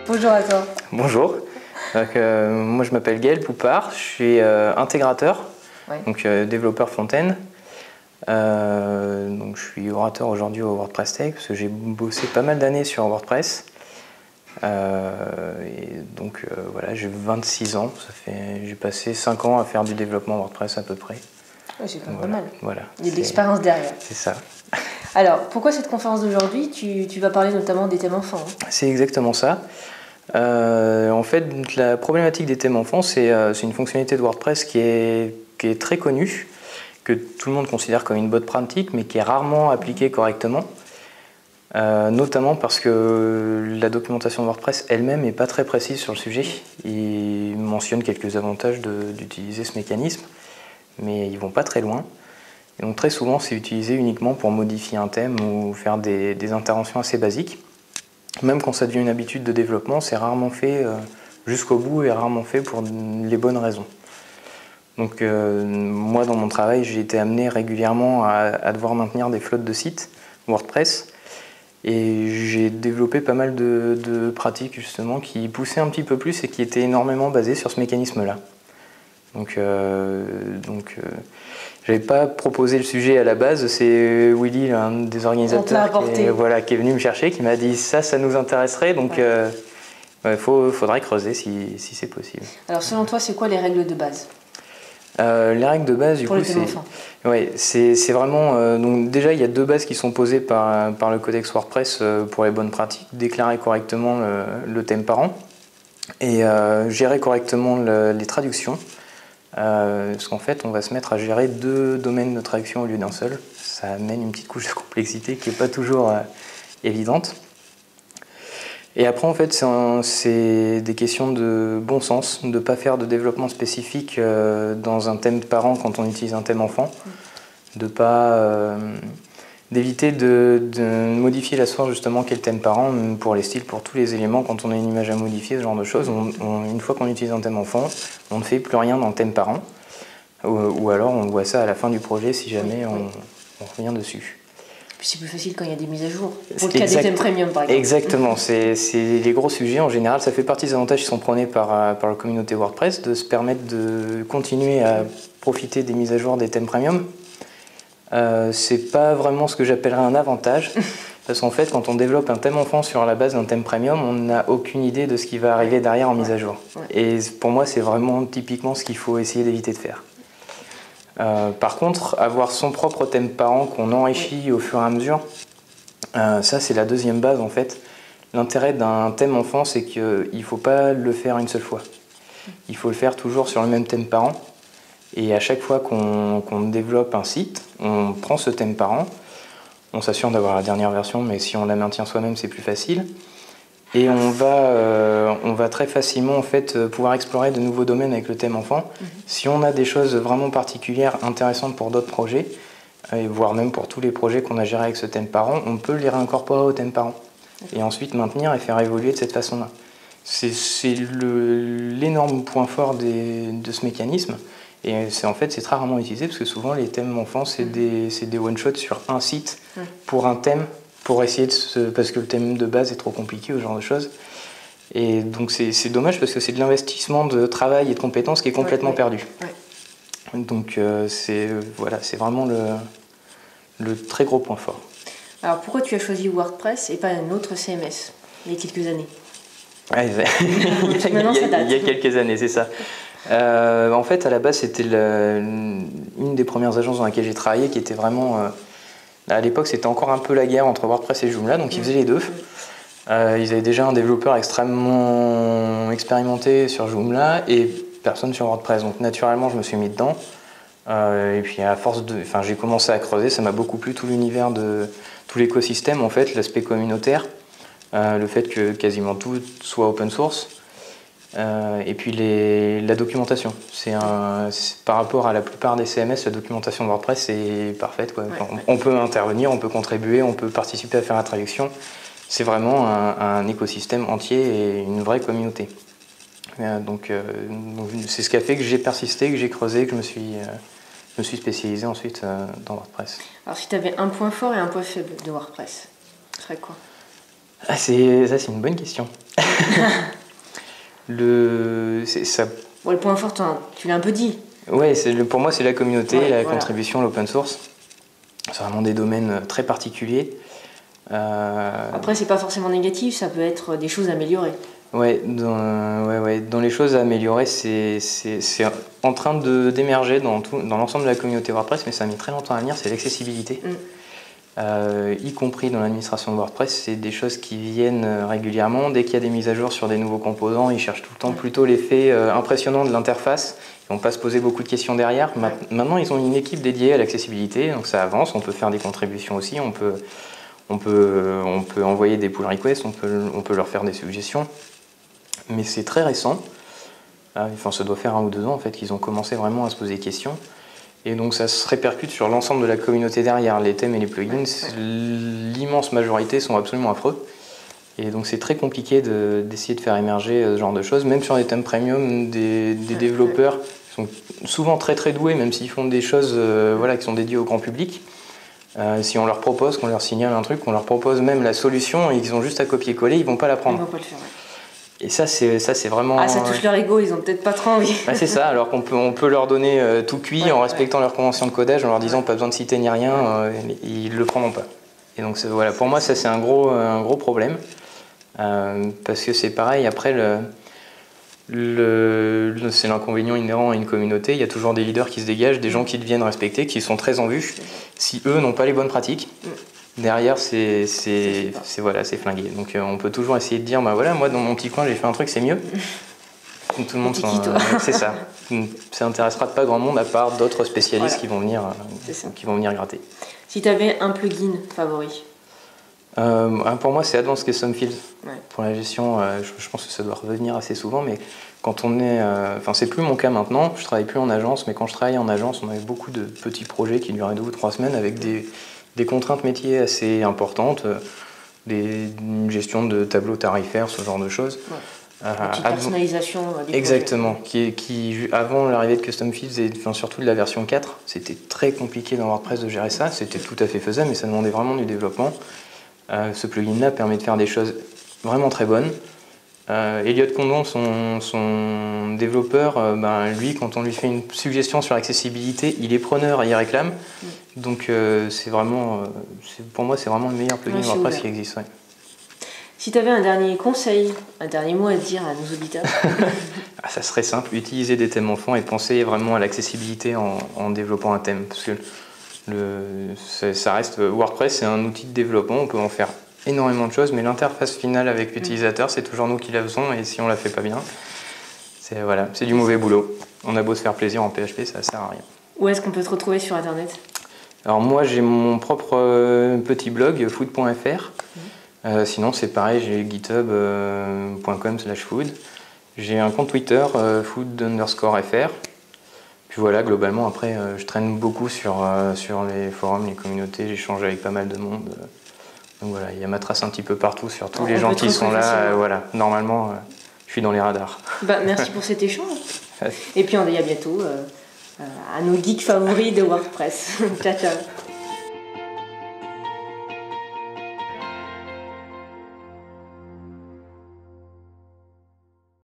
Bonjour à toi. Bonjour. Moi, je m'appelle Gaël Poupard, je suis intégrateur, Ouais. donc développeur front-end. Donc, je suis orateur aujourd'hui au WordPress Tech parce que j'ai bossé pas mal d'années sur WordPress. Voilà, j'ai 26 ans, j'ai passé 5 ans à faire du développement WordPress à peu près. Ouais, c'est quand même pas mal. Voilà, Il y a de l'expérience derrière. C'est ça. Alors, pourquoi cette conférence d'aujourd'hui? Tu vas parler notamment des thèmes enfants. C'est exactement ça. En fait, la problématique des thèmes enfants, c'est une fonctionnalité de WordPress qui est très connue, que tout le monde considère comme une bonne pratique, mais qui est rarement appliquée correctement. Notamment parce que la documentation de WordPress elle-même n'est pas très précise sur le sujet. Il mentionne quelques avantages d'utiliser ce mécanisme, mais ils ne vont pas très loin. Et donc très souvent, c'est utilisé uniquement pour modifier un thème ou faire des interventions assez basiques. Même quand ça devient une habitude de développement, c'est rarement fait jusqu'au bout et rarement fait pour les bonnes raisons. Donc moi, dans mon travail, j'ai été amené régulièrement à devoir maintenir des flottes de sites WordPress. Et j'ai développé pas mal de pratiques justement qui poussaient un petit peu plus et qui étaient énormément basées sur ce mécanisme-là. Donc j'avais pas proposé le sujet à la base, c'est Willy, l'un des organisateurs qui est venu me chercher, qui m'a dit ça nous intéresserait, donc faudrait creuser si c'est possible. Alors selon toi, c'est quoi les règles de base? Les règles de base, pour c'est vraiment... donc déjà, il y a deux bases qui sont posées par le codex WordPress pour les bonnes pratiques. Déclarer correctement le thème parent et gérer correctement les traductions. Parce qu'en fait, on va se mettre à gérer deux domaines de traduction au lieu d'un seul. Ça amène une petite couche de complexité qui n'est pas toujours évidente. Et après, en fait, c'est des questions de bon sens, de ne pas faire de développement spécifique dans un thème parent quand on utilise un thème enfant, d'éviter de modifier la source justement qu'est le thème parent pour les styles, pour tous les éléments. Quand on a une image à modifier, ce genre de choses, une fois qu'on utilise un thème enfant, on ne fait plus rien dans le thème parent, ou alors on voit ça à la fin du projet si jamais on revient dessus. C'est plus facile quand il y a des mises à jour. Pour le cas des thèmes premium, par exemple. Exactement, c'est les gros sujets. En général, ça fait partie des avantages qui sont prônés par la communauté WordPress, de se permettre de continuer à profiter des mises à jour des thèmes premium. C'est pas vraiment ce que j'appellerais un avantage, parce qu'en fait, quand on développe un thème enfant sur la base d'un thème premium, on n'a aucune idée de ce qui va arriver derrière en mise à jour. Et pour moi, c'est vraiment typiquement ce qu'il faut essayer d'éviter de faire. Par contre, avoir son propre thème parent qu'on enrichit au fur et à mesure, ça c'est la deuxième base en fait. L'intérêt d'un thème enfant, c'est qu'il ne faut pas le faire une seule fois. Il faut le faire toujours sur le même thème parent. Et à chaque fois qu'on développe un site, on prend ce thème parent, on s'assure d'avoir la dernière version, mais si on la maintient soi-même, c'est plus facile. Et on va très facilement en fait, pouvoir explorer de nouveaux domaines avec le thème enfant. Si on a des choses vraiment particulières, intéressantes pour d'autres projets, et voire même pour tous les projets qu'on a gérés avec ce thème parent, on peut les réincorporer au thème parent. Et ensuite maintenir et faire évoluer de cette façon-là. C'est l'énorme point fort de ce mécanisme. Et c'est très rarement utilisé parce que souvent les thèmes enfants, c'est des one-shots sur un site pour un thème. Pour essayer parce que le thème de base est trop compliqué ou ce genre de choses. Et donc c'est dommage parce que c'est de l'investissement de travail et de compétences qui est complètement perdu. Donc c'est vraiment le très gros point fort. Alors pourquoi tu as choisi WordPress et pas un autre CMS il y a quelques années? Il y a quelques années, c'est ça. En fait, à la base, c'était une des premières agences dans laquelle j'ai travaillé qui était vraiment... À l'époque, c'était encore un peu la guerre entre WordPress et Joomla, donc ils faisaient les deux. Ils avaient déjà un développeur extrêmement expérimenté sur Joomla et personne sur WordPress. Donc naturellement, je me suis mis dedans. Et puis à force j'ai commencé à creuser, ça m'a beaucoup plu, tout l'univers tout l'écosystème, en fait, l'aspect communautaire, le fait que quasiment tout soit open source. Et puis la documentation, par rapport à la plupart des CMS, la documentation de WordPress est parfaite, quoi. On peut intervenir, on peut contribuer, on peut participer à faire la traduction. C'est vraiment un écosystème entier et une vraie communauté. Donc c'est ce qui a fait que j'ai persisté, que j'ai creusé, que je me suis spécialisé ensuite dans WordPress. Alors si tu avais un point fort et un point faible de WordPress, ce serait quoi? C'est une bonne question. Ça... Bon, le point fort, tu l'as un peu dit. Ouais, pour moi, c'est la communauté, la voilà. contribution, l'open source. C'est vraiment des domaines très particuliers. Après, c'est pas forcément négatif, ça peut être des choses à améliorer. Ouais, dans les choses à améliorer, c'est en train d'émerger dans l'ensemble de la communauté WordPress, mais ça a mis très longtemps à venir, c'est l'accessibilité. Y compris dans l'administration de WordPress, c'est des choses qui viennent régulièrement. Dès qu'il y a des mises à jour sur des nouveaux composants, ils cherchent tout le temps plutôt l'effet impressionnant de l'interface. Ils ne vont pas se poser beaucoup de questions derrière. Maintenant, ils ont une équipe dédiée à l'accessibilité, donc ça avance. On peut faire des contributions aussi, on peut envoyer des pull requests, on peut leur faire des suggestions. Mais c'est très récent. Enfin, ça doit faire 1 ou 2 ans en fait qu'ils ont commencé vraiment à se poser des questions. Et donc ça se répercute sur l'ensemble de la communauté derrière. Les thèmes et les plugins, l'immense majorité sont absolument affreux. Et donc c'est très compliqué d'essayer de faire émerger ce genre de choses. Même sur les thèmes premium, des développeurs sont souvent très très doués, même s'ils font des choses qui sont dédiées au grand public. Si on leur propose, qu'on leur signale un truc, qu'on leur propose même la solution et qu'ils ont juste à copier-coller, ils ne vont pas la prendre. Ils vont pas le faire, ouais. Et ça c'est vraiment... ça touche leur ego, ils ont peut-être pas trop envie. C'est ça, alors qu'on peut leur donner tout cuit en respectant leur convention de codage, en leur disant pas besoin de citer ni rien, ils le prendront pas. Et donc voilà, pour moi ça c'est un gros problème, parce que c'est pareil, après c'est l'inconvénient inhérent à une communauté, il y a toujours des leaders qui se dégagent, des gens qui deviennent respectés, qui sont très en vue. Si eux n'ont pas les bonnes pratiques, derrière c'est flingué. Donc on peut toujours essayer de dire moi dans mon petit coin j'ai fait un truc, c'est mieux. Tout le monde c'est ça. Ça n'intéressera pas grand monde à part d'autres spécialistes qui vont venir gratter. Si tu avais un plugin favori? Pour moi c'est Advanced Custom Fields. Pour la gestion, je pense que ça doit revenir assez souvent, mais quand on est... c'est plus mon cas maintenant, je travaille plus en agence, mais quand je travaillais en agence, on avait beaucoup de petits projets qui duraient 2 ou 3 semaines avec des contraintes métiers assez importantes, une gestion de tableaux tarifaires, ce genre de choses. Une petite personnalisation des exactement, qui avant l'arrivée de Custom Fields et surtout de la version 4, c'était très compliqué dans WordPress de gérer ça, c'était tout à fait faisable, mais ça demandait vraiment du développement. Ce plugin-là permet de faire des choses vraiment très bonnes. Elliot Condon, son développeur, lui, quand on lui fait une suggestion sur l'accessibilité, il est preneur et il réclame. Donc pour moi, c'est vraiment le meilleur plugin WordPress qui existe. Ouais. Si tu avais un dernier conseil, un dernier mot à dire à nos auditeurs? Ça serait simple, utiliser des thèmes enfants et penser vraiment à l'accessibilité en développant un thème. Parce que ça reste WordPress, c'est un outil de développement, on peut en faire énormément de choses, mais l'interface finale avec l'utilisateur, c'est toujours nous qui la faisons, et si on la fait pas bien, c'est du mauvais boulot. On a beau se faire plaisir en PHP, ça sert à rien. Où est-ce qu'on peut te retrouver sur Internet? Alors moi, j'ai mon propre petit blog, food.fr. Sinon, c'est pareil, j'ai github.com/food. J'ai un compte Twitter, food_fr. Puis voilà, globalement, après, je traîne beaucoup sur les forums, les communautés, j'échange avec pas mal de monde. Donc voilà, il y a ma trace un petit peu partout sur tous les gens qui sont là. Normalement, je suis dans les radars. Merci pour cet échange. Et puis on se dit à bientôt à nos geeks favoris de WordPress. Ciao, ciao.